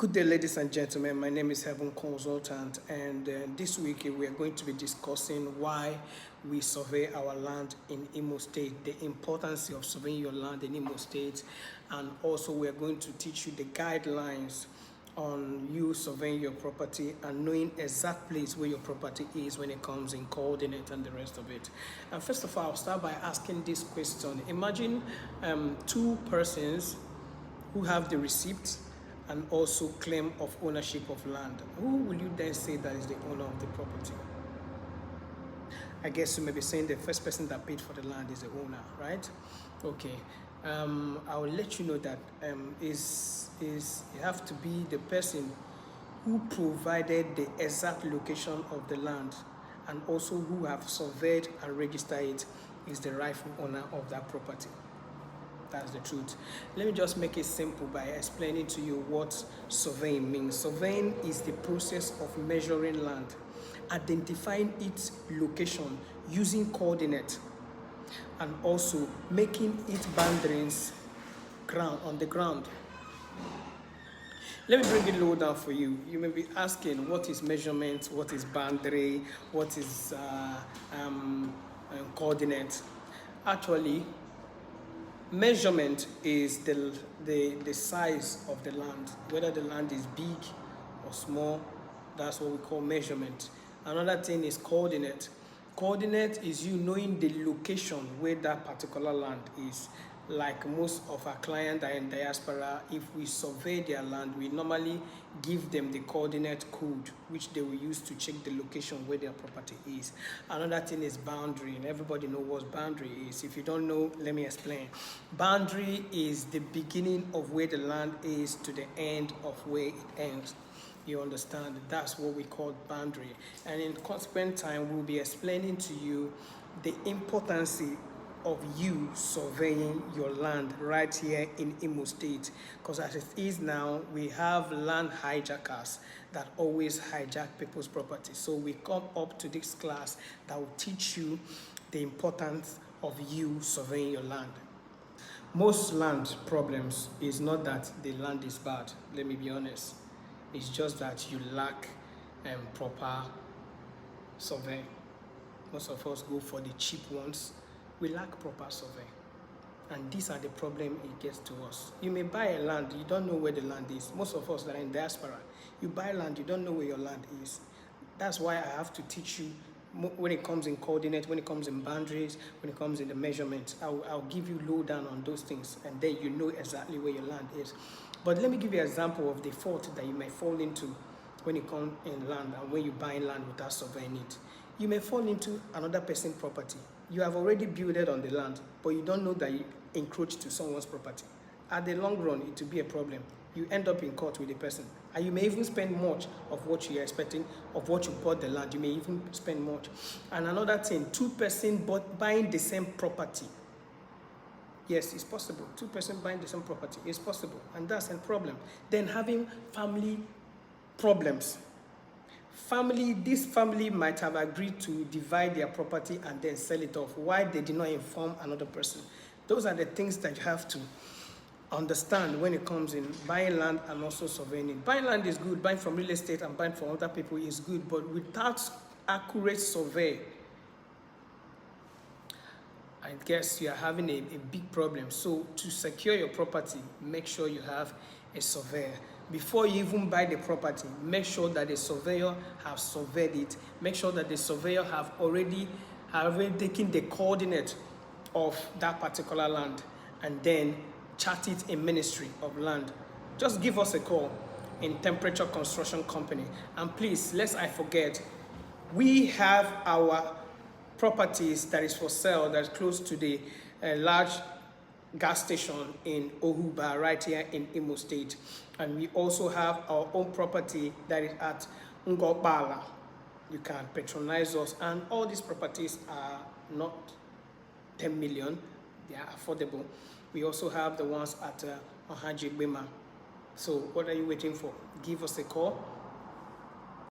Good day, ladies and gentlemen. My name is Heaven Consultant, and this week we are going to be discussing why we survey our land in Imo State, the importance of surveying your land in Imo State, and also we are going to teach you the guidelines on you surveying your property and knowing exact place where your property is when it comes in coordinate and the rest of it. And first of all, I'll start by asking this question. Imagine two persons who have the receipt and also claim of ownership of land. Who will you then say that is the owner of the property? I guess you may be saying the first person that paid for the land is the owner, right? Okay. I will let you know that you have to be the person who provided the exact location of the land and also who have surveyed and registered it is the rightful owner of that property. That's the truth. Let me just make it simple by explaining to you what surveying means. Surveying is the process of measuring land, identifying its location using coordinate, and also making its boundaries on the ground. Let me bring it low down for you. You may be asking, what is measurement? What is boundary? What is coordinate? Actually, measurement is the size of the land, whether the land is big or small. That's what we call measurement. Another thing is coordinate. Coordinate is you knowing the location where that particular land is. Like most of our clients are in diaspora, if we survey their land, we normally give them the coordinate code, which they will use to check the location where their property is. Another thing is boundary, and everybody knows what boundary is. If you don't know, let me explain. Boundary is the beginning of where the land is to the end of where it ends. You understand? That's what we call boundary. And in consequent time, we'll be explaining to you the importance of you surveying your land right here in Imo State, because as it is now, we have land hijackers that always hijack people's property. So we come up to this class that will teach you the importance of you surveying your land. Most land problems is not that the land is bad, let me be honest. It's just that you lack proper survey. Most of us go for the cheap ones. We lack proper survey, and these are the problem it gets to us. You may buy a land, you don't know where the land is. Most of us that are in diaspora, you buy land, you don't know where your land is. That's why I have to teach you when it comes in coordinate, when it comes in boundaries, when it comes in the measurements. I'll give you low down on those things, and then you know exactly where your land is. But let me give you an example of the fault that you may fall into when you come in land and when you buy land without surveying it. You may fall into another person's property. You have already built it on the land, but you don't know that you encroach to someone's property. At the long run, it will be a problem. You end up in court with the person, and you may even spend much of what you are expecting, of what you bought the land. You may even spend much. And another thing, two persons buying the same property. Yes, it's possible. Two persons buying the same property is possible, and that's a problem. Then having family problems. This family might have agreed to divide their property and then sell it off. Why they did not inform another person? Those are the things that you have to understand when it comes in buying land and also surveying it. Buying land is good. Buying from real estate and buying from other people is good, but without accurate survey, I guess you are having a big problem. So to secure your property, make sure you have a surveyor. Before you even buy the property, make sure that the surveyor has surveyed it. Make sure that the surveyor have already taken the coordinate of that particular land and then chart it in Ministry of Land. Just give us a call in Temperature Construction Company. And please, lest I forget, we have our properties that is for sale that is close to the large gas station in Ohuba, right here in Imo State. And we also have our own property that is at Ngobala. You can patronize us, and all these properties are not 10 million, they are affordable. We also have the ones at Ohaji Bima. So what are you waiting for? Give us a call